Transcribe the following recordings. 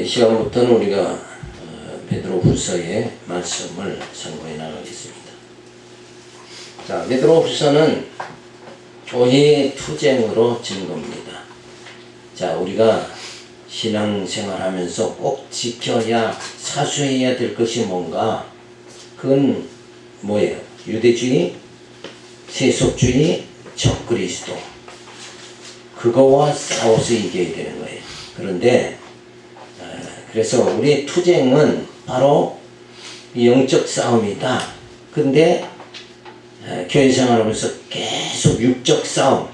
이 시간부터는 우리가 베드로후서의 말씀을 상고해 나가겠습니다. 자, 베드로후서는 교회의 투쟁으로 증거입니다. 자, 우리가 신앙생활하면서 꼭 지켜야 사수해야 될 것이 뭔가? 그건 뭐예요? 유대주의, 세속주의, 적그리스도. 그거와 싸워서 이겨야 되는 거예요. 그런데 그래서 우리의 투쟁은 바로 영적 싸움이다. 근데 교회 생활하면서 계속 육적 싸움.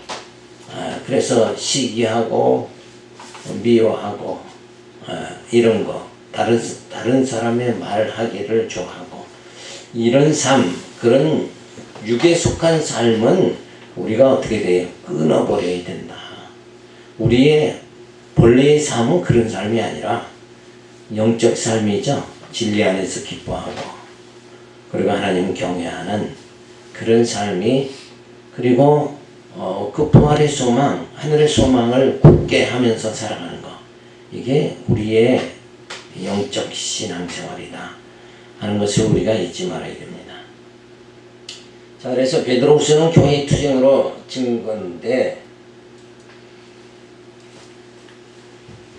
그래서 시기하고 미워하고 이런 거. 다른 사람의 말하기를 좋아하고 이런 삶, 그런 육에 속한 삶은 우리가 어떻게 돼요? 끊어버려야 된다. 우리의 본래의 삶은 그런 삶이 아니라 영적 삶이죠. 진리 안에서 기뻐하고 그리고 하나님 경외하는 그런 삶이, 그리고 그 부활의 소망, 하늘의 소망을 굳게 하면서 살아가는 것, 이게 우리의 영적 신앙생활이다 하는 것을 우리가 잊지 말아야 됩니다. 자, 그래서 베드로후서는 교회의 투쟁으로 증거인데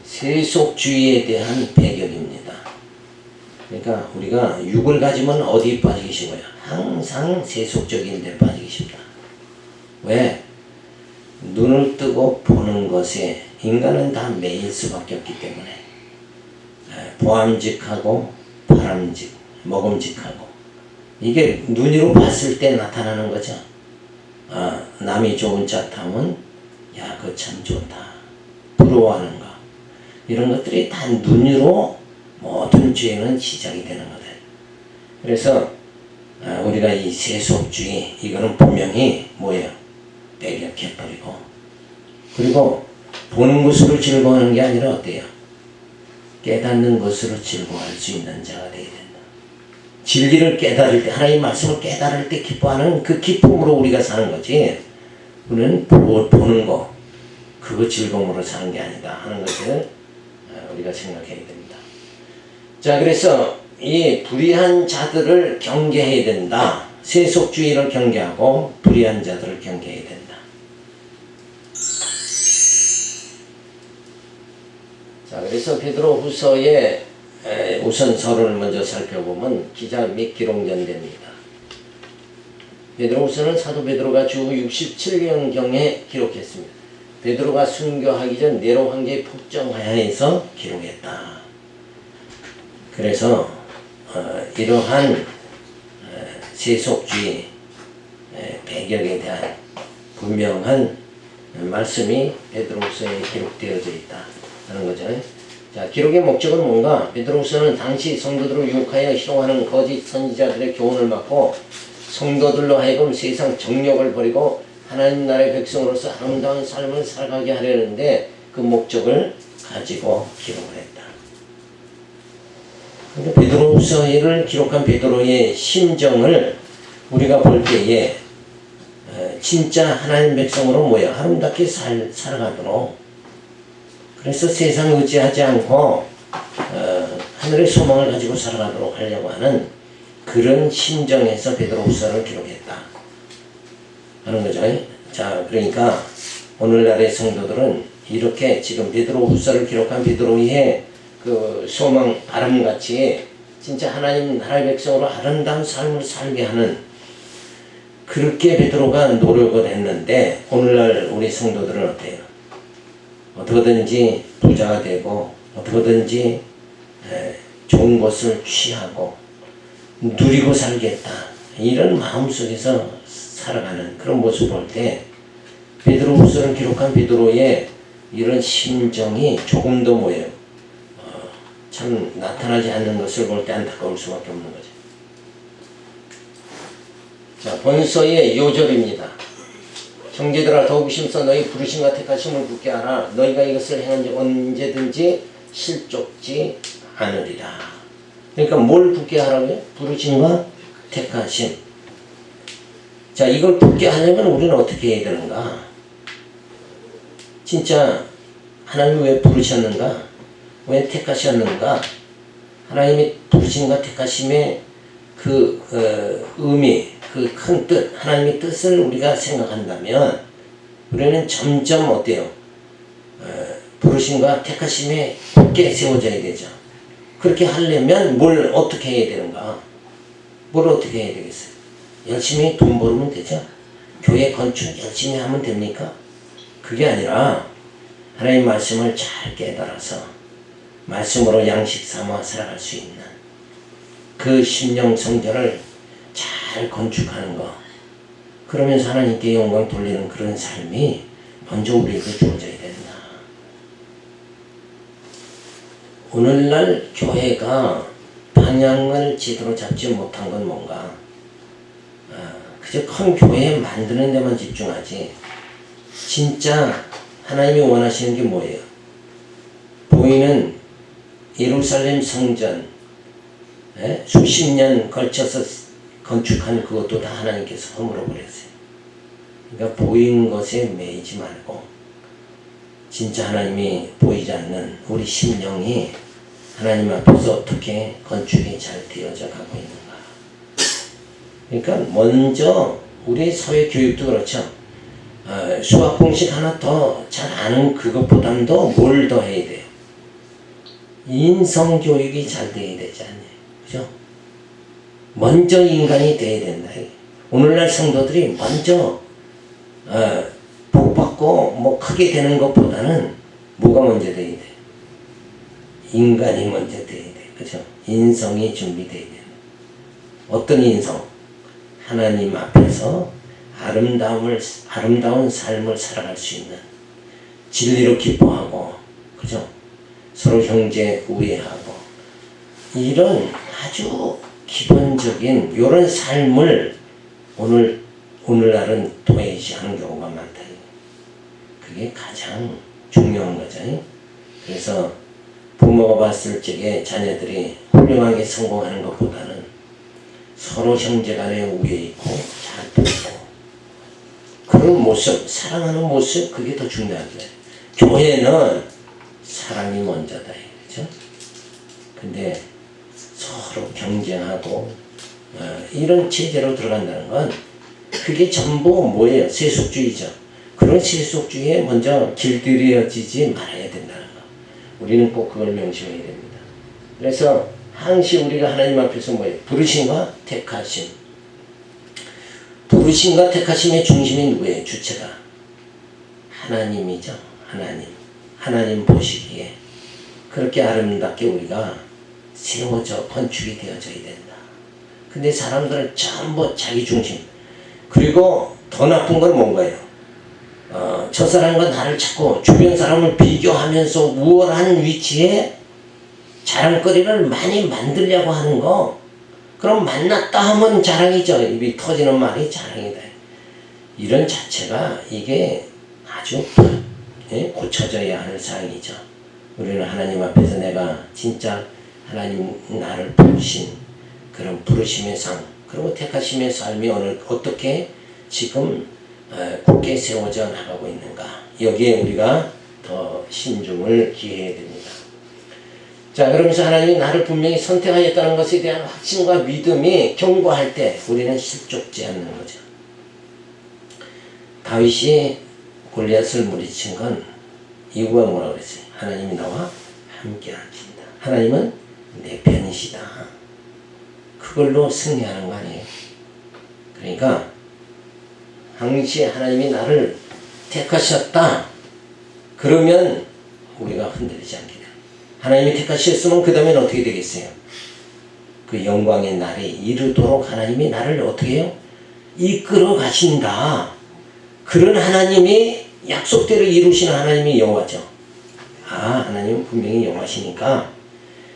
세속주의에 대한 배격입니다. 그러니까 우리가 육을 가지면 어디에 빠지기 쉬워요? 항상 세속적인 데 빠지기 쉽다. 왜? 눈을 뜨고 보는 것에 인간은 다 매일 수밖에 없기 때문에 보암직하고 바람직, 먹음직하고 이게 눈으로 봤을 때 나타나는 거죠. 남이 좋은 차 타면 야, 그거 참 좋다. 부러워하는 거. 이런 것들이 다 눈으로 모든 죄는 시작이 되는 거다. 그래서 우리가 이 세속주의, 이거는 분명히 뭐예요? 배격해버리고, 그리고 보는 것으로 즐거워하는 게 아니라 어때요? 깨닫는 것으로 즐거워할 수 있는 자가 되어야 된다. 진리를 깨달을 때, 하나님 말씀을 깨달을 때 기뻐하는 그 기쁨으로 우리가 사는 거지, 우리는 보는 거, 그거 즐거움으로 사는 게 아니다 하는 것을 우리가 생각해야 됩니다. 자, 그래서 이 불의한 자들을 경계해야 된다. 세속주의를 경계하고 불의한 자들을 경계해야 된다. 자, 그래서 베드로후서의 우선 서론을 먼저 살펴보면 기자 및 기록연대입니다. 베드로후서는 사도 베드로가 주후 67년경에 기록했습니다. 베드로가 순교하기 전 네로 황제의 폭정하에서 기록했다. 그래서 이러한 세속주의 배격에 대한 분명한 말씀이 베드로후서에 기록되어져 있다 하는 거죠. 자, 기록의 목적은 뭔가? 베드로후서는 당시 성도들을 유혹하여 희롱하는 거짓 선지자들의 교훈을 막고 성도들로 하여금 세상 정욕을 버리고 하나님 나라의 백성으로서 아름다운 삶을 살아가게 하려는데 그 목적을 가지고 기록을 했다. 베드로후서를 기록한 베드로의 심정을 우리가 볼 때에 진짜 하나님 백성으로 모여 아름답게 살아가도록, 그래서 세상 의지하지 않고 하늘의 소망을 가지고 살아가도록 하려고 하는 그런 심정에서 베드로후서를 기록했다 하는 거죠. 자, 그러니까 오늘날의 성도들은 이렇게 지금 베드로후서를 기록한 베드로의 그 소망, 바람같이 진짜 하나님 나라의 백성으로 아름다운 삶을 살게 하는, 그렇게 베드로가 노력을 했는데 오늘날 우리 성도들은 어때요? 어떻게든지 부자가 되고 어떻게든지 좋은 것을 취하고 누리고 살겠다, 이런 마음 속에서 살아가는 그런 모습을 볼 때 베드로후서를 기록한 베드로의 이런 심정이 조금 더 뭐예요? 참 나타나지 않는 것을 볼 때 안타까울 수밖에 없는 거죠. 자, 본서의 요절입니다. 형제들아, 더욱 힘써 너희 부르심과 택하심을 굳게 하라. 너희가 이것을 행한지 언제든지 실족지 않으리라. 그러니까 뭘 굳게 하라고요? 부르심과 택하심. 자, 이걸 굳게 하려면 우리는 어떻게 해야 되는가? 진짜 하나님이 왜 부르셨는가? 왜 택하셨는가? 하나님이 부르심과 택하심의 그 의미, 그 큰 뜻, 하나님의 뜻을 우리가 생각한다면 우리는 점점 어때요? 부르심과 택하심에 굳게 세워져야 되죠. 그렇게 하려면 뭘 어떻게 해야 되는가? 뭘 어떻게 해야 되겠어요? 열심히 돈 벌면 되죠? 교회 건축 열심히 하면 됩니까? 그게 아니라 하나님 말씀을 잘 깨달아서 말씀으로 양식 삼아 살아갈 수 있는 그 심령 성전을 잘 건축하는 거, 그러면서 하나님께 영광 돌리는 그런 삶이 먼저 우리에게 주어져야 된다. 오늘날 교회가 방향을 제대로 잡지 못한 건 뭔가? 그저 큰 교회 만드는 데만 집중하지 진짜 하나님이 원하시는 게 뭐예요? 보이는 예루살렘 성전, 수십 년 걸쳐서 건축한 그것도 다 하나님께서 허물어 버렸어요. 그러니까 보이는 것에 매이지 말고 진짜 하나님이 보이지 않는 우리 심령이 하나님 앞에서 어떻게 건축이 잘 되어져 가고 있는가. 그러니까 먼저 우리 사회 교육도 그렇죠. 수학 공식 하나 더 잘 아는 그것보다도 뭘 더 해야 돼요? 인성 교육이 잘 돼야 되지 않나요? 그죠? 먼저 인간이 돼야 된다. 오늘날 성도들이 먼저 복받고 뭐 크게 되는 것보다는 뭐가 먼저 돼야 돼? 인간이 먼저 돼야 돼. 그죠? 인성이 준비돼야 돼. 어떤 인성? 하나님 앞에서 아름다운 삶을 살아갈 수 있는, 진리로 기뻐하고, 그죠? 서로 형제 우애하고, 이런 아주 기본적인 이런 삶을 오늘날은 도외시하는 경우가 많다. 그게 가장 중요한 거죠. 그래서 부모가 봤을 적에 자녀들이 훌륭하게 성공하는 것보다는 서로 형제간에 우애 있고 잘 돕고 그런 모습, 사랑하는 모습, 그게 더 중요한 거예요. 교회는 사랑이 먼저다. 그렇죠? 근데 서로 경쟁하고 이런 체제로 들어간다는 건 그게 전부 뭐예요? 세속주의죠. 그런 세속주의에 먼저 길들여지지 말아야 된다는 거. 우리는 꼭 그걸 명심해야 됩니다. 그래서 항시 우리가 하나님 앞에서 뭐예요? 부르심과 택하심. 부르심과 택하심의 중심이 누구예요? 주체가 하나님이죠. 하나님 보시기에 그렇게 아름답게 우리가 세워져 건축이 되어져야 된다. 근데 사람들은 전부 자기 중심. 그리고 더 나쁜 건 뭔가요? 저 사람과 나를 찾고 주변 사람을 비교하면서 우월한 위치에 자랑거리를 많이 만들려고 하는 거. 그럼 만났다 하면 자랑이죠. 입이 터지는 말이 자랑이다. 이런 자체가 이게 아주 고쳐져야 하는 사항이죠. 우리는 하나님 앞에서 내가 진짜 하나님 나를 부르신 그런 부르심의 상, 그리고 택하심의 삶이 어떻게 지금 굳게 세워져 나가고 있는가. 여기에 우리가 더 신중을 기해야 됩니다. 자, 그러면서 하나님이 나를 분명히 선택하였다는 것에 대한 확신과 믿음이 견고할 때 우리는 실족지 않는 거죠. 다윗이 골리앗을 물리친 건 이유가 뭐라고 그랬어요? 하나님이 나와 함께 하신다. 하나님은 내 편이시다. 그걸로 승리하는 거 아니에요. 그러니까 항시 하나님이 나를 택하셨다. 그러면 우리가 흔들리지 않게 돼요. 하나님이 택하셨으면 그 다음엔 어떻게 되겠어요? 그 영광의 날이 이르도록 하나님이 나를 어떻게 해요? 이끌어 가신다. 그런 하나님이 약속대로 이루시는 하나님이 여호와죠. 하나님은 분명히 여호와시니까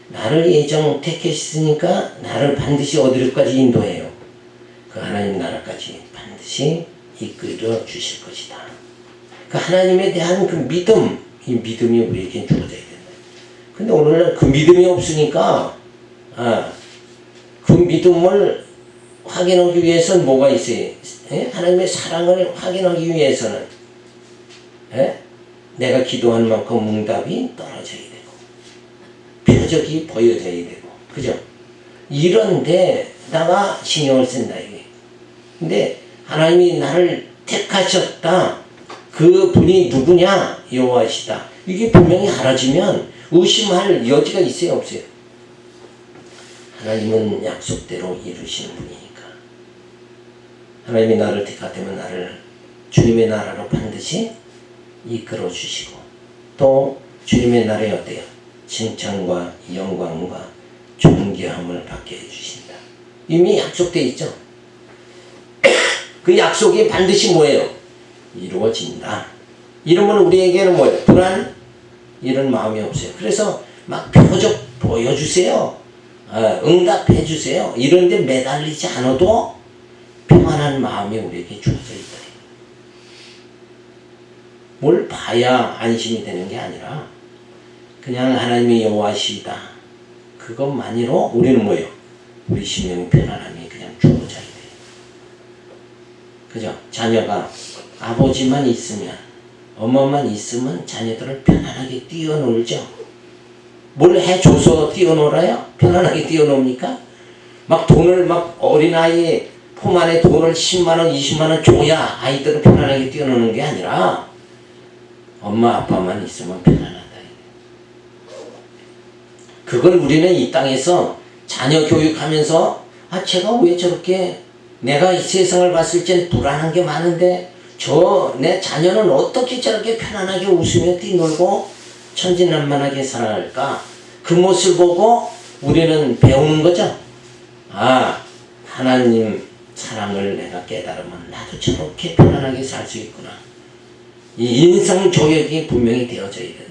나를 예정 택했으니까 나를 반드시 어디로까지 인도해요? 그 하나님 나라까지 반드시 이끌어 주실 것이다. 그 하나님에 대한 그 믿음, 이 믿음이 우리에게 주어져야 된다. 근데 오늘날 그 믿음이 없으니까 그 믿음을 확인하기 위해서는 뭐가 있어요? 하나님의 사랑을 확인하기 위해서는 내가 기도한 만큼 응답이 떨어져야 되고 표적이 보여져야 되고, 그죠? 이런 데다가 신경을 쓴다, 이게. 근데 하나님이 나를 택하셨다. 그 분이 누구냐? 여호와시다. 이게 분명히 알아지면 의심할 여지가 있어요, 없어요? 하나님은 약속대로 이루시는 분이니까. 하나님이 나를 택하되면 나를 주님의 나라로 반드시 이끌어 주시고, 또 주님의 나라에 어때요? 칭찬과 영광과 존귀함을 받게 해주신다. 이미 약속되어 있죠. 그 약속이 반드시 뭐예요? 이루어진다. 이러면 우리에게는 뭐예요? 불안? 이런 마음이 없어요. 그래서 막 표적 보여주세요. 응답해 주세요. 이런 데 매달리지 않아도 평안한 마음이 우리에게 주어져 있다. 뭘 봐야 안심이 되는 게 아니라 그냥 하나님의 여호와시다. 그것만으로 우리는 뭐예요? 우리 심령의 편안함이 그냥 주어져야 돼요. 그죠? 자녀가 아버지만 있으면, 엄마만 있으면 자녀들은 편안하게 뛰어놀죠. 뭘 해줘서 뛰어놀아요? 편안하게 뛰어놉니까? 막 돈을 막 어린아이 품 안에 돈을 10만원, 20만원 줘야 아이들은 편안하게 뛰어노는 게 아니라 엄마 아빠만 있으면 편안하다. 그걸 우리는 이 땅에서 자녀 교육하면서 제가 왜 저렇게 내가 이 세상을 봤을 땐 불안한 게 많은데 내 자녀는 어떻게 저렇게 편안하게 웃으며 뛰놀고 천진난만하게 살아갈까? 그 모습을 보고 우리는 배우는 거죠. 하나님 사랑을 내가 깨달으면 나도 저렇게 편안하게 살 수 있구나. 이 인성 조력이 분명히 되어져야 된다.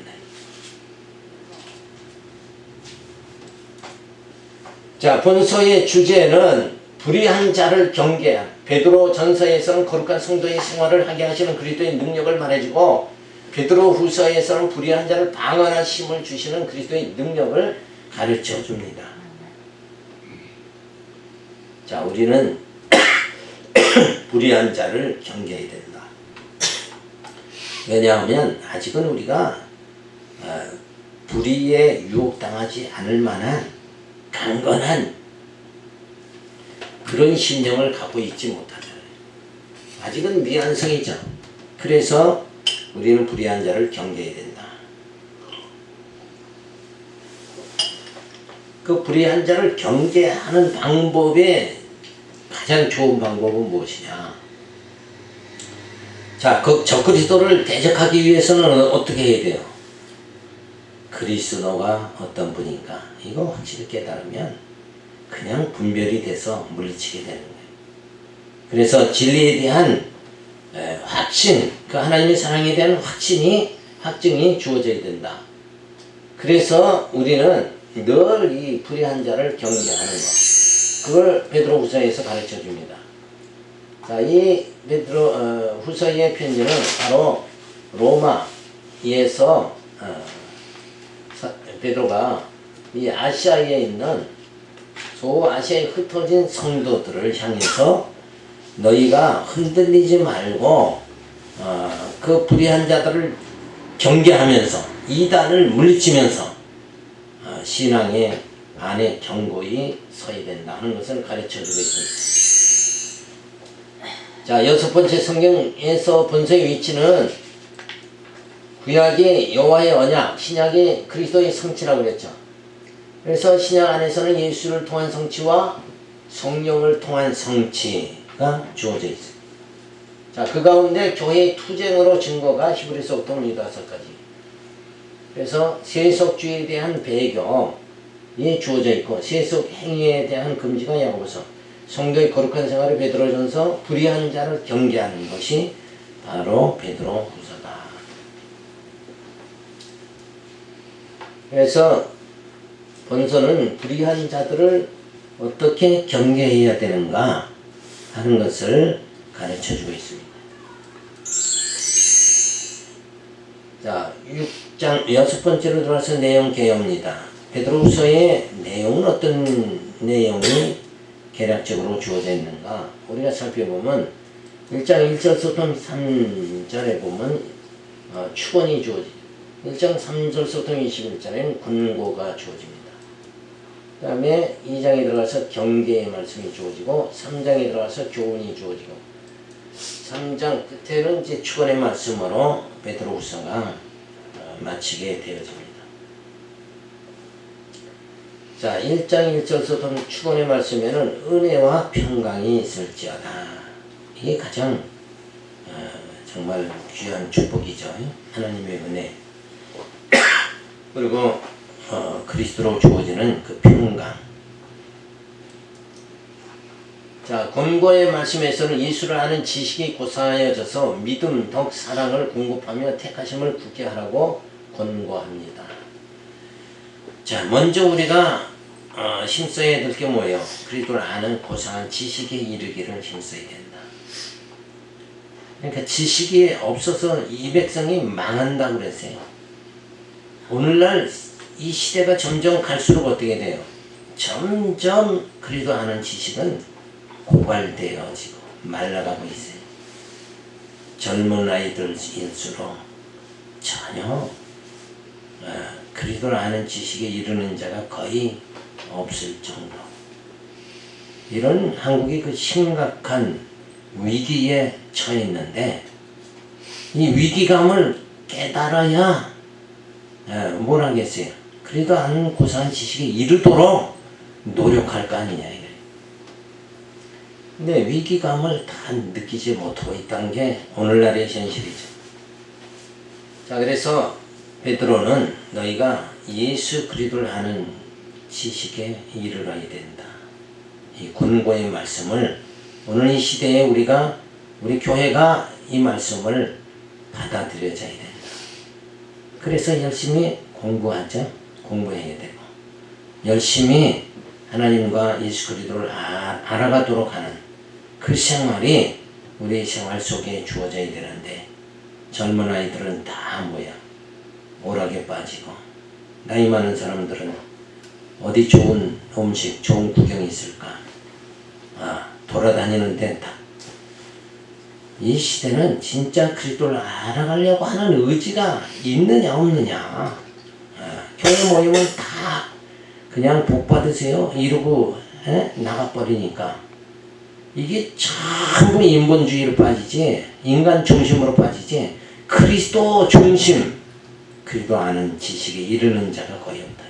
자, 본서의 주제는 불의한 자를 경계한, 베드로 전서에서는 거룩한 성도의 생활을 하게 하시는 그리스도의 능력을 말해주고, 베드로 후서에서는 불의한 자를 방어하는 힘을 주시는 그리스도의 능력을 가르쳐 줍니다. 자, 우리는 불의한 자를 경계해야 된다. 왜냐하면 아직은 우리가 불의에 유혹당하지 않을 만한 강건한 그런 심령을 갖고 있지 못하잖아요. 아직은 미완성이죠. 그래서 우리는 불의한 자를 경계해야 된다. 그 불의한 자를 경계하는 방법의 가장 좋은 방법은 무엇이냐? 자, 저 그리스도를 대적하기 위해서는 어떻게 해야 돼요? 그리스도가 어떤 분인가? 이거 확실히 깨달으면 그냥 분별이 돼서 물리치게 되는 거예요. 그래서 진리에 대한 확신, 그 하나님의 사랑에 대한 확증이 주어져야 된다. 그래서 우리는 늘 이 불의한 자를 경계하는 것. 그걸 베드로후서에서 가르쳐 줍니다. 자, 이 베드로 후서의 편지는 바로 로마에서 베드로가 이 아시아에 있는 소아시아에 흩어진 성도들을 향해서 너희가 흔들리지 말고 그 불의한 자들을 경계하면서 이단을 물리치면서 신앙의 안에 견고히 서야 된다 하는 것을 가르쳐주고 있습니다. 자, 6번째 성경에서 본서의 위치는 구약이 여호와의 언약, 신약이 그리스도의 성취라고 그랬죠. 그래서 신약 안에서는 예수를 통한 성취와 성령을 통한 성취가 주어져 있어요. 자, 그 가운데 교회의 투쟁으로 증거가 히브리서부터 유다서까지. 그래서 세속주의에 대한 배경이 주어져 있고 세속 행위에 대한 금지가 야고보서, 성도의 거룩한 생활을 베드로전서, 불의한 자를 경계하는 것이 바로 베드로후서다. 그래서 본서는 불의한 자들을 어떻게 경계해야 되는가 하는 것을 가르쳐주고 있습니다. 자, 6장 6번째로 들어와서 내용 개요입니다. 베드로후서의 내용은 어떤 내용이 개략적으로 주어져 있는가? 우리가 살펴보면 1장 1절부터 3절에 보면 축원이 주어집니다. 1장 3절부터 21절에는 권고가 주어집니다. 그 다음에 2장에 들어가서 경계의 말씀이 주어지고 3장에 들어가서 교훈이 주어지고 3장 끝에는 이제 축원의 말씀으로 베드로후서가 마치게 되어집니다. 자, 1장 1절부터 축원의 말씀에는 은혜와 평강이 있을지어다. 이게 가장 정말 귀한 축복이죠. 하나님의 은혜. 그리고 그리스도로 주어지는 그 평강. 자, 권고의 말씀에서는 예수를 아는 지식이 고사하여져서 믿음, 덕, 사랑을 공급하며 택하심을 굳게 하라고 권고합니다. 자, 먼저 우리가 힘써야 될 게 뭐예요? 그리스도를 아는 고상한 지식에 이르기를 힘써야 된다. 그러니까 지식이 없어서 이 백성이 망한다고 그랬어요. 오늘날 이 시대가 점점 갈수록 어떻게 돼요? 점점 그리스도 아는 지식은 고갈되어지고 말라가고 있어요. 젊은 아이들일수록 전혀 그리스도를 아는 지식에 이르는 자가 거의 없을 정도. 이런 한국이 그 심각한 위기에 처해 있는데 이 위기감을 깨달아야 뭘 하겠어요? 그래도 아는 고상한 지식에 이르도록 노력할 거 아니냐 이거예요. 근데 위기감을 다 느끼지 못하고 있다는 게 오늘날의 현실이죠. 자, 그래서 베드로는 너희가 예수 그리스도를 아는 지식에 이르러야 된다. 이 권고의 말씀을 오늘 이 시대에 우리 교회가 이 말씀을 받아들여져야 된다. 그래서 열심히 공부해야 되고 열심히 하나님과 예수 그리스도를 알아가도록 하는 그 생활이 우리 생활 속에 주어져야 되는데 젊은 아이들은 다 오락에 빠지고 나이 많은 사람들은 어디 좋은 음식, 좋은 구경이 있을까? 돌아다니는데 이 시대는 진짜 그리스도를 알아가려고 하는 의지가 있느냐 없느냐. 교회 모이면 다 그냥 복 받으세요 이러고 나가버리니까 이게 전부 인본주의로 빠지지 인간 중심으로 빠지지 그리스도 중심 그리스도 아는 지식에 이르는 자가 거의 없다.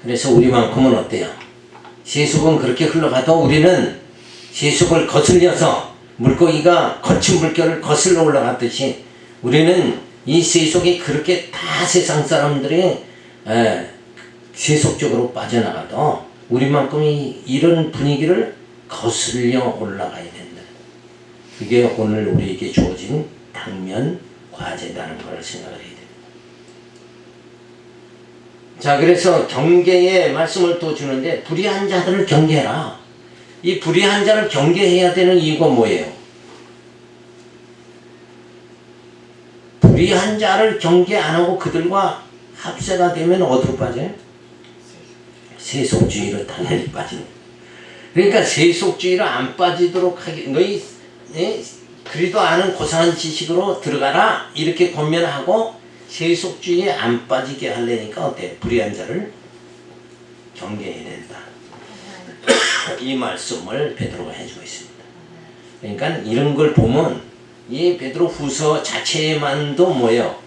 그래서 우리만큼은 어때요? 세속은 그렇게 흘러가도 우리는 세속을 거슬려서 물고기가 거친 물결을 거슬러 올라갔듯이 우리는 이 세속이 그렇게 다 세상 사람들이 세속적으로 빠져나가도 우리만큼이 이런 분위기를 거슬려 올라가야 된다. 그게 오늘 우리에게 주어진 당면 과제라는 걸 생각을 해야 됩니다. 자, 그래서 경계의 말씀을 또 주는데 불의한 자들을 경계해라. 이 불의한 자를 경계해야 되는 이유가 뭐예요? 불의한 자를 경계 안 하고 그들과 합세가 되면 어디로 빠져요? 세속주의로 당연히 빠지는 거예요. 그러니까 세속주의로 안 빠지도록 하기, 너희 그리도 아는 고상한 지식으로 들어가라 이렇게 권면하고 세속주의에 안 빠지게 하려니까 어때? 불의한 자를 경계해야 된다. 이 말씀을 베드로가 해주고 있습니다. 그러니까 이런 걸 보면 이 베드로 후서 자체만도 뭐예요?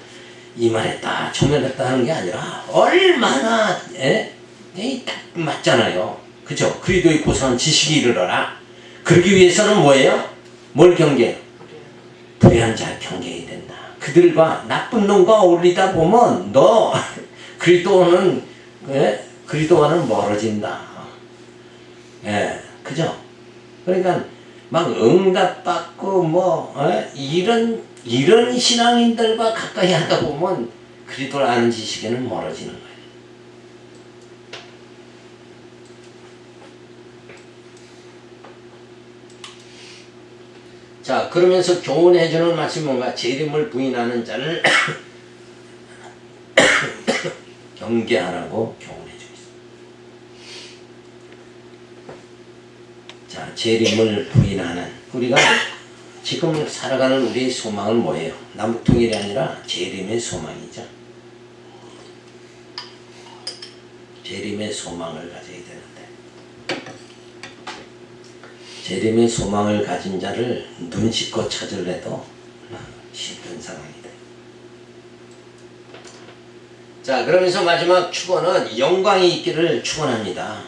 이 말했다 저말했다 하는 게 아니라 얼마나 딱 맞잖아요. 그죠? 그리도의 고상한 지식이 이르러라. 그러기 위해서는 뭐예요? 뭘 경계해요? 불의한 자 경계해야 된다. 그들과 나쁜 놈과 어울리다 보면 너 그리스도와는 멀어진다. 그죠? 그러니까 막 응답받고 이런 신앙인들과 가까이 하다 보면 그리스도를 아는 지식에는 멀어지는 거예요. 자, 그러면서 교훈해주는 말씀이 뭔가? 재림을 부인하는 자를 경계하라고 교훈해주고 있습니다. 자, 재림을 부인하는, 우리가 지금 살아가는 우리의 소망은 뭐예요? 남북통일이 아니라 재림의 소망이죠. 재림의 소망을 가져야 되는데, 재림의 소망을 가진 자를 눈 씻고 찾으려도 힘든 상황이다. 자, 그러면서 마지막 축원은 영광이 있기를 축원합니다.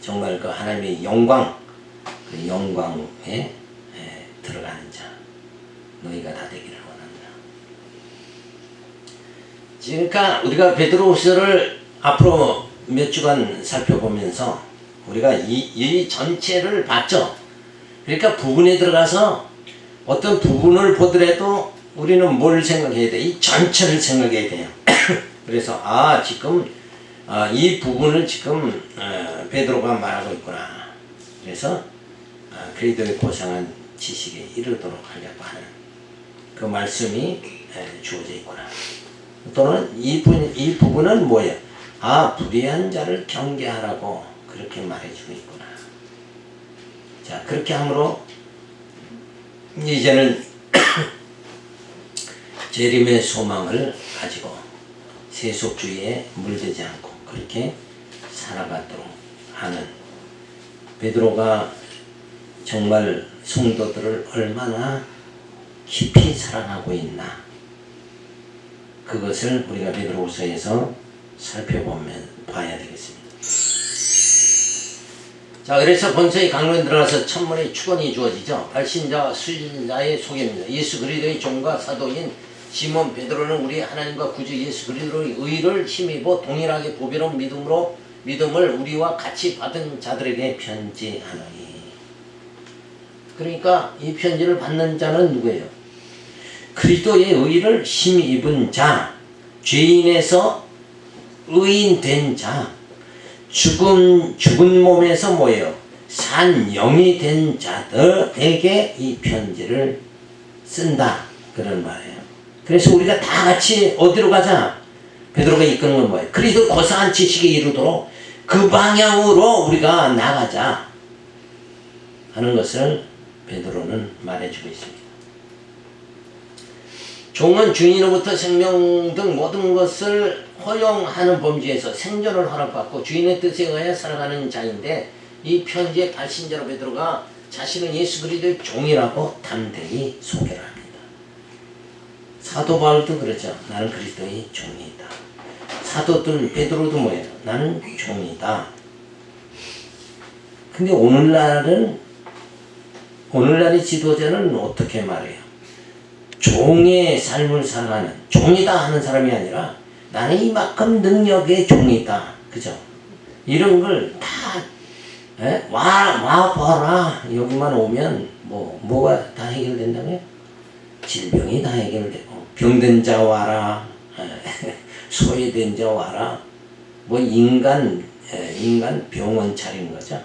정말 그 하나님의 영광, 그 영광에 들어가는 자, 너희가 다 되기를 원한다. 그러니까 우리가 베드로후서를 앞으로 몇 주간 살펴보면서 우리가 이 전체를 봤죠. 그러니까 부분에 들어가서 어떤 부분을 보더라도 우리는 뭘 생각해야 돼? 이 전체를 생각해야 돼요. 그래서 지금 이 부분을 지금 베드로가 말하고 있구나. 그래서 그리스도의 고상한 지식에 이르도록 하려고 하는 그 말씀이 주어져 있구나. 또는 이 부분은 뭐예요? 불의한 자를 경계하라고 그렇게 말해주고 있구나. 자, 그렇게 함으로 이제는 재림의 소망을 가지고 세속주의에 물들지 않고 그렇게 살아가도록 하는, 베드로가 정말 성도들을 얼마나 깊이 사랑하고 있나, 그것을 우리가 베드로후서에서 살펴보면 봐야 되겠습니다. 자, 그래서 본서의 강론 들어가서 천문의 축원이 주어지죠. 발신자와 수신자의 소개입니다. 예수 그리스도의 종과 사도인 시몬 베드로는 우리 하나님과 구주 예수 그리스도의 의를 힘입어 동일하게 보배로운 믿음을 우리와 같이 받은 자들에게 편지하노니. 그러니까 이 편지를 받는 자는 누구예요? 그리스도의 의를 힘입은 자, 죄인에서 의인 된 자, 죽은 몸에서 뭐예요? 산 영이 된 자들에게 이 편지를 쓴다, 그런 말이에요. 그래서 우리가 다 같이 어디로 가자? 베드로가 이끄는 건 뭐예요? 그리스도 고상한 지식에 이르도록 그 방향으로 우리가 나가자 하는 것을 베드로는 말해주고 있습니다. 종은 주인으로부터 생명 등 모든 것을 허용하는 범주에서 생존을 허락받고 주인의 뜻에 의하여 살아가는 자인데, 이 편지의 발신자로 베드로가 자신은 예수 그리스도의 종이라고 담대히 소개를 합니다. 사도 바울도 그러죠. 나는 그리스도의 종이다. 사도들 베드로도 뭐예요? 나는 종이다. 근데 오늘날의 지도자는 어떻게 말해요? 종의 삶을 살아가는, 종이다 하는 사람이 아니라 나는 이만큼 능력의 종이다. 그죠? 이런 걸 다 와 봐라. 여기만 오면 뭐가 다 해결된다고요? 질병이 다 해결되고, 병든 자 와라, 소외된 자 와라. 인간 병원 차린 거죠.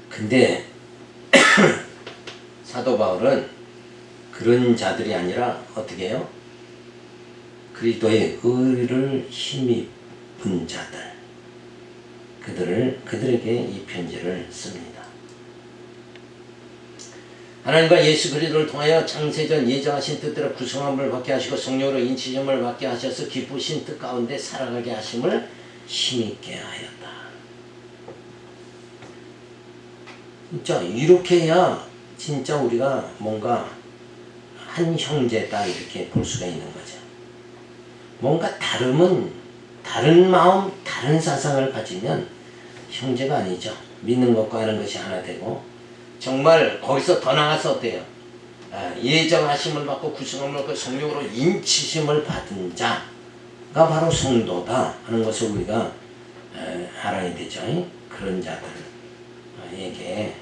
근데 사도 바울은 그런 자들이 아니라 어떻게 해요? 그리스도의 의를 힘입은 자들, 그들에게 이 편지를 씁니다. 하나님과 예수 그리스도를 통하여 창세전 예정하신 뜻대로 구성함을 받게 하시고 성령으로 인치심을 받게 하셔서 기쁘신 뜻 가운데 살아가게 하심을 힘있게 하였다. 진짜 이렇게 해야 진짜 우리가 뭔가 한 형제다 이렇게 볼 수가 있는 거죠. 뭔가 다른 마음, 다른 사상을 가지면 형제가 아니죠. 믿는 것과 하는 것이 하나 되고, 정말 거기서 더 나아가서 어때요? 예정하심을 받고 구성함을 받고 성령으로 인치심을 받은 자가 바로 성도다 하는 것을 우리가 알아야 되죠. 그런 자들에게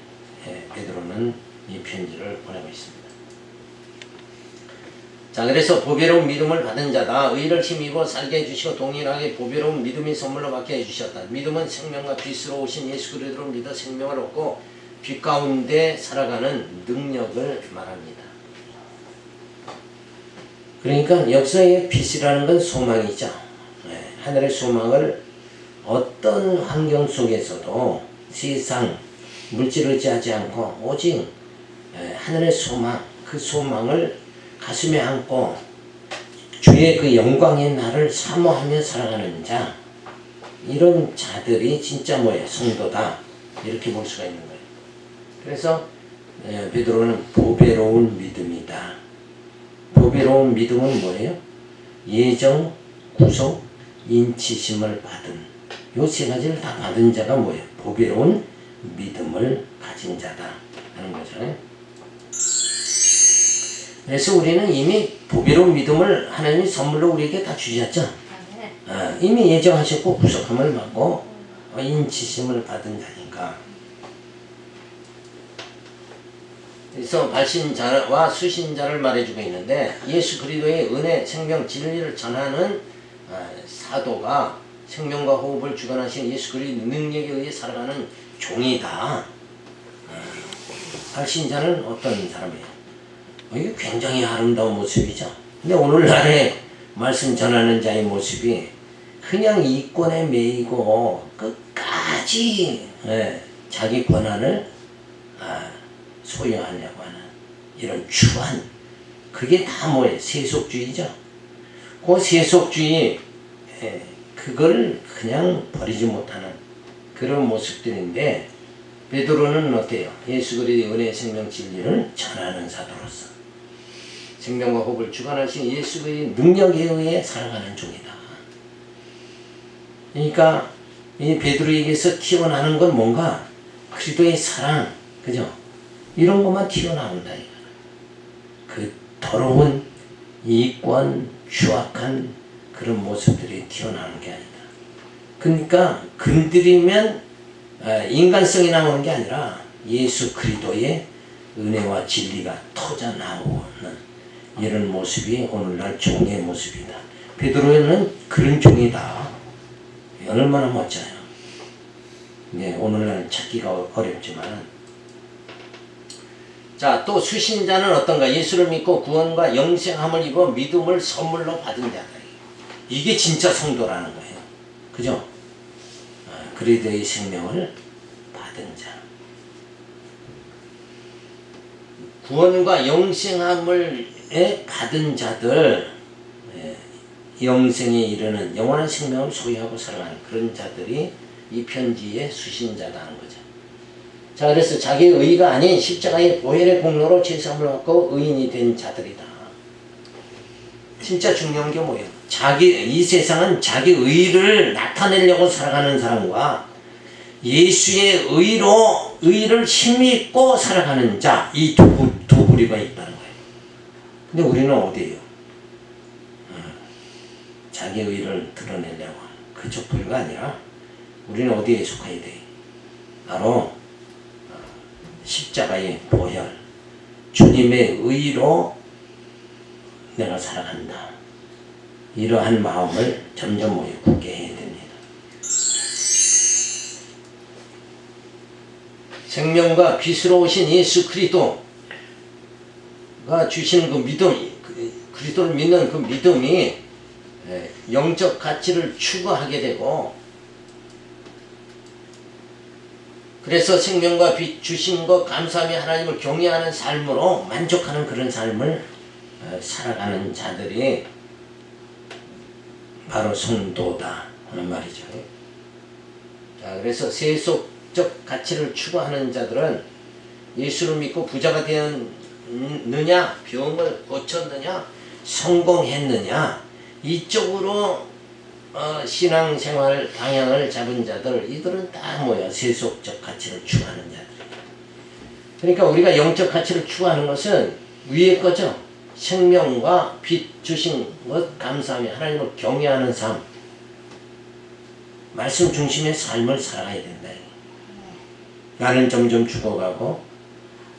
베드로는 이 편지를 보내고 있습니다. 자, 그래서 보배로운 믿음을 받은 자다. 의를 힘입어 살게 해주시고 동일하게 보배로운 믿음이 선물로 받게 해주셨다. 믿음은 생명과 빛으로 오신 예수 그리스도를 믿어 생명을 얻고 빛 가운데 살아가는 능력을 말합니다. 그러니까 역사의 빛이라는 건 소망이죠. 하늘의 소망을 어떤 환경 속에서도 세상 물질을 의지하지 않고 오직 하늘의 소망, 그 소망을 가슴에 안고 주의 그 영광의 날을 사모하며 살아가는 자, 이런 자들이 진짜 뭐예요? 성도다. 이렇게 볼 수가 있는 거예요. 그래서 베드로는 보배로운 믿음이다. 보배로운 믿음은 뭐예요? 예정, 구속, 인치심을 받은, 요 세 가지를 다 받은 자가 뭐예요? 보배로운 믿음을 가진 자다 하는 거죠. 그래서 우리는 이미 보배로운 믿음을 하나님이 선물로 우리에게 다 주셨죠. 이미 예정하셨고 구속함을 받고 인치심을 받은 자니까. 그래서 발신자와 수신자를 말해주고 있는데, 예수 그리스도의 은혜, 생명, 진리를 전하는 사도가 생명과 호흡을 주관하신 예수 그리스도의 능력에 의해 살아가는 종이다. 발신자는 어떤 사람이에요? 이게 굉장히 아름다운 모습이죠. 근데 오늘날의 말씀 전하는 자의 모습이 그냥 이권에 매이고 끝까지 자기 권한을 소유하려고 하는 이런 추한, 그게 다 뭐예요? 세속주의죠. 그 세속주의, 그걸 그냥 버리지 못하는 그런 모습들인데, 베드로는 어때요? 예수 그리스도의 은혜, 생명, 진리를 전하는 사도로서 생명과 호흡을 주관하신 예수 그리스도의 능력에 의해 살아가는 종이다. 그러니까 이 베드로에게서 튀어나오는 건 뭔가 그리스도의 사랑, 그죠? 이런 것만 튀어나온다. 그 더러운 이권, 추악한 그런 모습들이 튀어나오는 게 아니다. 그러니까 건드리면 인간성이 나오는 게 아니라 예수 그리스도의 은혜와 진리가 터져 나오는 이런 모습이 오늘날 종의 모습이다. 베드로는 그런 종이다. 얼마나 멋져요. 네, 오늘날 찾기가 어렵지만. 자, 또 수신자는 어떤가? 예수를 믿고 구원과 영생함을 입어 믿음을 선물로 받은 자다. 이게 진짜 성도라는 거예요. 그죠? 그리스도의 생명을 받은 자. 구원과 영생함을 받은 자들, 영생에 이르는 영원한 생명을 소유하고 살아가는 그런 자들이 이 편지의 수신자다 하는 거죠. 자, 그래서 자기의 의가 아닌 십자가의 보혈의 공로로 죄사함을 받고 의인이 된 자들이다. 진짜 중요한 게 뭐예요? 이 세상은 자기 의를 나타내려고 살아가는 사람과 예수의 의를 힘입고 살아가는 자, 이 두 부류가 있다는 거예요. 근데 우리는 어디예요? 자기 의를 드러내려고 하는 그쪽 부류가 아니라 우리는 어디에 속해야 돼? 바로 십자가의 보혈, 주님의 의로 내가 살아간다. 이러한 마음을 점점 굳게 해야 됩니다. 생명과 빛으로 오신 예수 그리스도가 주시는 그 믿음, 그리스도를 믿는 그 믿음이 영적 가치를 추구하게 되고, 그래서 생명과 빛 주신 것 감사하며 하나님을 경외하는 삶으로 만족하는 그런 삶을 살아가는 자들이 바로 성도다 하는 말이죠. 자, 그래서 세속적 가치를 추구하는 자들은 예수를 믿고 부자가 되었느냐, 병을 고쳤느냐, 성공했느냐, 이쪽으로 신앙생활 방향을 잡은 자들, 이들은 다 뭐야? 세속적 가치를 추구하는 자들. 그러니까 우리가 영적 가치를 추구하는 것은 위의 거죠. 생명과 빛 주신 것 감사하며 하나님을 경외하는 삶, 말씀 중심의 삶을 살아야 된다. 나는 점점 죽어가고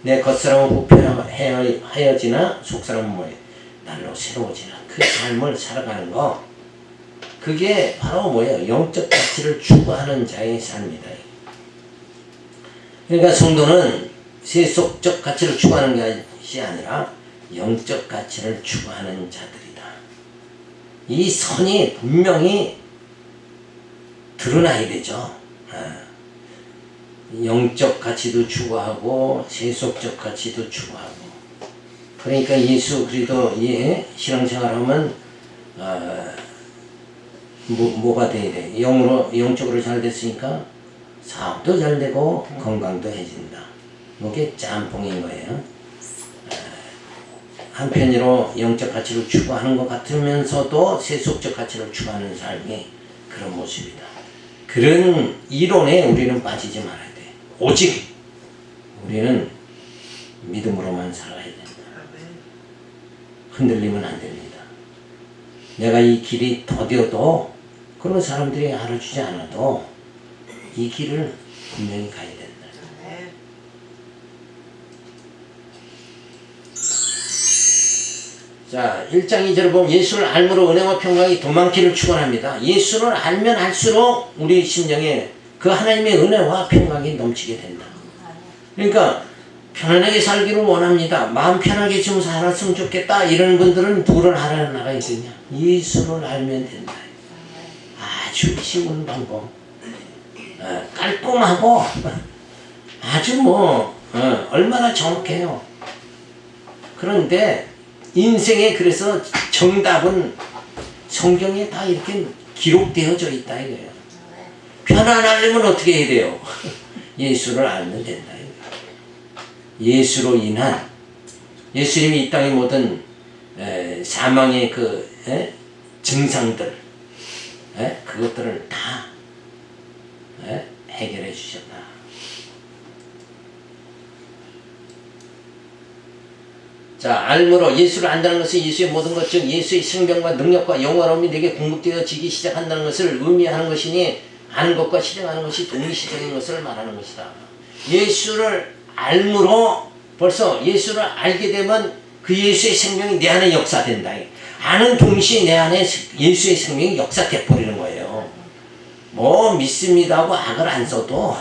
내 겉사람은 후패하여지나 속사람은 뭐예요? 날로 새로워지나. 그 삶을 살아가는 거, 그게 바로 뭐예요? 영적 가치를 추구하는 자의 삶이다. 그러니까 성도는 세속적 가치를 추구하는 것이 아니라 영적 가치를 추구하는 자들이다. 이 선이 분명히 드러나야 되죠. 영적 가치도 추구하고 세속적 가치도 추구하고. 그러니까 예수 그리스도 신앙생활하면 뭐가 돼야 돼? 영적으로 잘 됐으니까 사업도 잘 되고 건강도 해진다. 이게 짬뽕인 거예요. 한편으로 영적 가치를 추구하는 것 같으면서도 세속적 가치를 추구하는 삶이 그런 모습이다. 그런 이론에 우리는 빠지지 말아야 돼. 오직 우리는 믿음으로만 살아야 된다. 흔들리면 안 됩니다. 내가 이 길이 더뎌도 그런 사람들이 알아주지 않아도 이 길을 분명히 가야 된다. 자, 1장 2절을 보면 예수를 알므로 은혜와 평강이 더 많기를 축원합니다. 예수를 알면 알수록 우리 심령에 그 하나님의 은혜와 평강이 넘치게 된다. 그러니까 편안하게 살기를 원합니다. 마음 편하게 좀 살았으면 좋겠다. 이런 분들은 누구를 알아나가야 되냐? 예수를 알면 된다. 아주 쉬운 방법. 깔끔하고 아주 얼마나 정확해요. 그런데 인생에 그래서 정답은 성경에 다 이렇게 기록되어져 있다 이거예요. 편안하려면 어떻게 해야 돼요? 예수를 알면 된다 이거예요. 예수로 인한 예수님이 이 땅의 모든 사망의 그 증상들 그것들을 다 해결해 주셨다. 자, 알므로 예수를 안다는 것은 예수의 모든 것 즉 예수의 생명과 능력과 영원함이 내게 공급되어지기 시작한다는 것을 의미하는 것이니 아는 것과 실행하는 것이 동시적인 것을 말하는 것이다. 예수를 알므로 벌써 예수를 알게 되면 그 예수의 생명이 내 안에 역사된다. 아는 동시에 내 안에 예수의 생명이 역사돼 버리는 거예요. 뭐 믿습니다 하고 악을 안 써도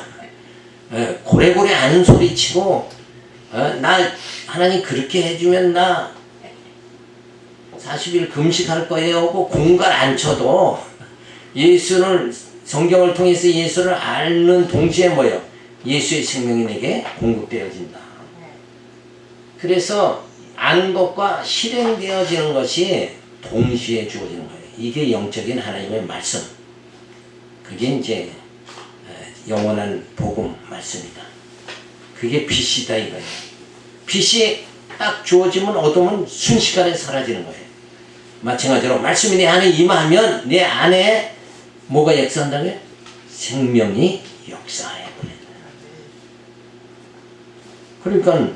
고래고래 아는 소리 치고 나 하나님 그렇게 해주면 나 40일 금식할 거예요 하고 공갈 안 쳐도 예수를 성경을 통해서 예수를 아는 동시에 뭐예요? 예수의 생명이 내게 공급되어진다. 그래서 아는 것과 실행되어지는 것이 동시에 주어지는 거예요. 이게 영적인 하나님의 말씀. 그게 이제 영원한 복음 말씀이다. 그게 빛이다 이거예요. 빛이 딱 주어지면 어둠은 순식간에 사라지는 거예요. 마찬가지로 말씀이 내 안에 임하면 내 안에 뭐가 역사한다고요? 생명이 역사해 버린다. 그러니까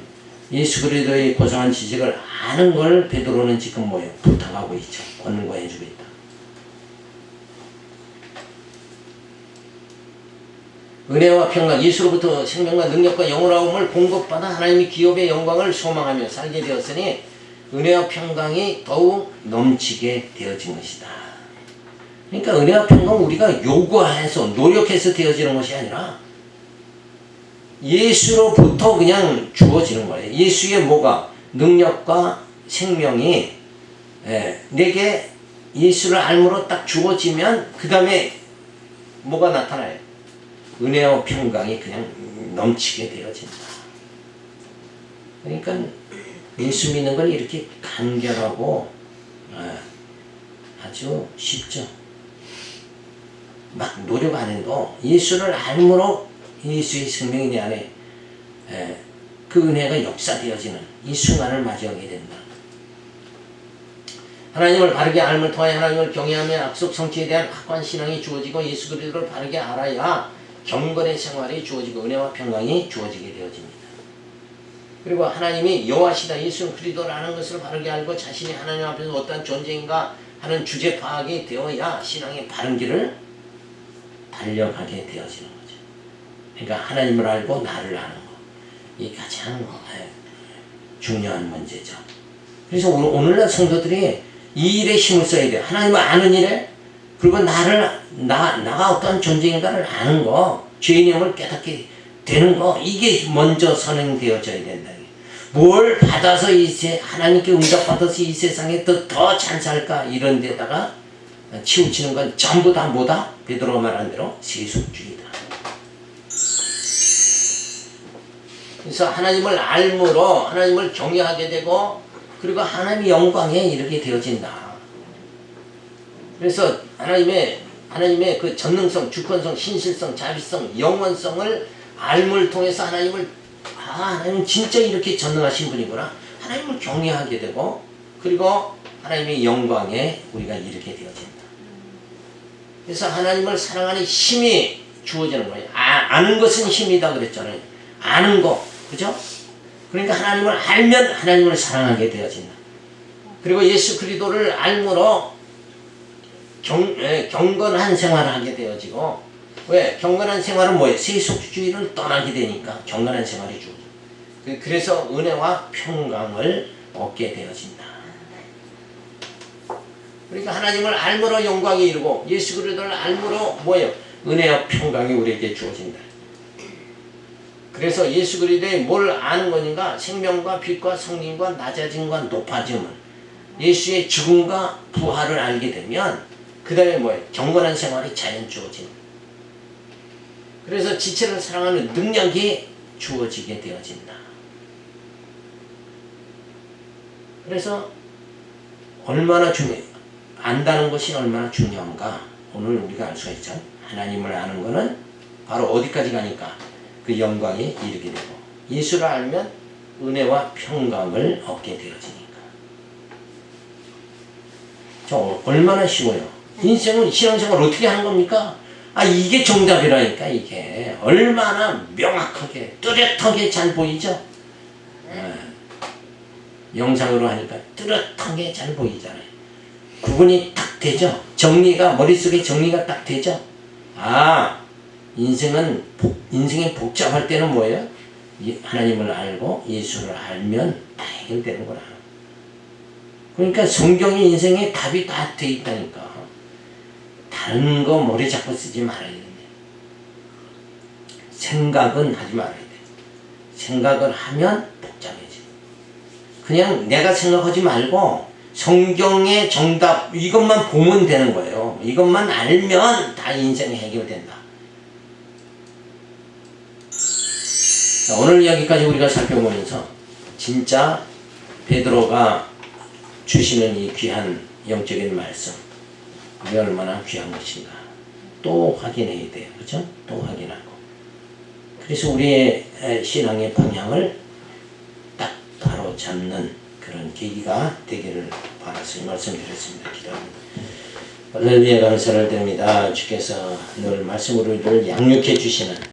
예수 그리스도의 고상한 지식을 아는 걸 베드로는 지금 뭐예요? 부탁하고 있죠. 권고해주고 있다. 은혜와 평강, 예수로부터 생명과 능력과 영원함을 공급받아 하나님의 기업의 영광을 소망하며 살게 되었으니 은혜와 평강이 더욱 넘치게 되어진 것이다. 그러니까 은혜와 평강은 우리가 요구해서 노력해서 되어지는 것이 아니라 예수로부터 그냥 주어지는 거예요. 예수의 뭐가? 능력과 생명이 내게 예수를 알므로 딱 주어지면 그 다음에 뭐가 나타나요? 은혜와 평강이 그냥 넘치게 되어진다. 그러니까 예수 믿는 걸 이렇게 간결하고 아주 쉽죠. 막 노력 안 해도 예수를 알므로 예수의 생명이 내 안에 그 은혜가 역사되어지는 이 순간을 맞이하게 된다. 하나님을 바르게 알므로 통하여 하나님을 경외하며 약속 성취에 대한 확고한 신앙이 주어지고 예수 그리스도를 바르게 알아야 경건의 생활이 주어지고 은혜와 평강이 주어지게 되어집니다. 그리고 하나님이 여호와시다 예수 그리스도를 아는 것을 바르게 알고 자신이 하나님 앞에서 어떠한 존재인가 하는 주제 파악이 되어야 신앙의 바른 길을 달려가게 되어지는 거죠. 그러니까 하나님을 알고 나를 아는 거. 이 가장 중요한 문제죠. 그래서 오늘날 성도들이 이 일에 힘을 써야 돼요. 하나님을 아는 일에 그리고 나가 어떤 존재인가를 아는 거, 죄인임을 깨닫게 되는 거, 이게 먼저 선행되어져야 된다. 뭘 받아서 하나님께 응답받아서 이 세상에 더 잘 살까, 이런 데다가 치우치는 건 전부 다 뭐다? 베드로가 말한 대로 세속주의다. 그래서 하나님을 알므로 하나님을 경외하게 되고 그리고 하나님의 영광에 이르게 되어진다. 그래서 하나님의 그 전능성, 주권성, 신실성, 자비성, 영원성을 알물 통해서 하나님은 진짜 이렇게 전능하신 분이구나. 하나님을 경외하게 되고 그리고 하나님의 영광에 우리가 이르게 되어진다. 그래서 하나님을 사랑하는 힘이 주어지는 거예요. 아는 것은 힘이다 그랬잖아요. 아는 거, 그죠? 그러니까 하나님을 알면 하나님을 사랑하게 되어진다. 그리고 예수 그리스도를 알므로 경건한 생활을 하게 되어지고, 왜? 경건한 생활은 뭐예요? 세속주의를 떠나게 되니까 경건한 생활이 주어져. 그래서 은혜와 평강을 얻게 되어진다. 그러니까 하나님을 알므로 영광이 이루고 예수 그리스도를 알므로 뭐예요? 은혜와 평강이 우리에게 주어진다. 그래서 예수 그리스도의 뭘 아는 거니까 생명과 빛과 성림과 낮아짐과 높아짐을 예수의 죽음과 부활을 알게 되면 그 다음에 뭐예요? 경건한 생활이 자연 주어진다. 그래서 지체를 사랑하는 능력이 주어지게 되어진다. 그래서 얼마나 안다는 것이 얼마나 중요한가 오늘 우리가 알 수가 있죠. 하나님을 아는 것은 바로 어디까지 가니까 그 영광에 이르게 되고 예수를 알면 은혜와 평강을 얻게 되어지니까. 얼마나 쉬워요. 인생은 신앙생활 어떻게 하는 겁니까? 이게 정답이라니까. 이게 얼마나 명확하게 뚜렷하게 잘 보이죠. 영상으로 하니까 뚜렷하게 잘 보이잖아요. 구분이 딱 되죠. 머릿속에 정리가 딱 되죠. 인생이 복잡할 때는 뭐예요? 하나님을 알고 예수를 알면 다 해결되는구나. 그러니까 성경이 인생에 답이 다 돼 있다니까. 다른 거 머리 잡고 쓰지 말아야 돼. 생각은 하지 말아야 돼. 생각을 하면 복잡해져. 그냥 내가 생각하지 말고 성경의 정답 이것만 보면 되는 거예요. 이것만 알면 다 인생이 해결된다. 자, 오늘 여기까지 우리가 살펴보면서 진짜 베드로가 주시는 이 귀한 영적인 말씀 이게 얼마나 귀한 것인가 또 확인해야 돼요. 그렇죠? 또 확인하고 그래서 우리의 신앙의 방향을 딱 바로 잡는 그런 계기가 되기를 바라서 말씀드렸습니다. 기도합니다. 할렐루야 감사를 드립니다. 주께서 늘 말씀으로 늘 양육해 주시는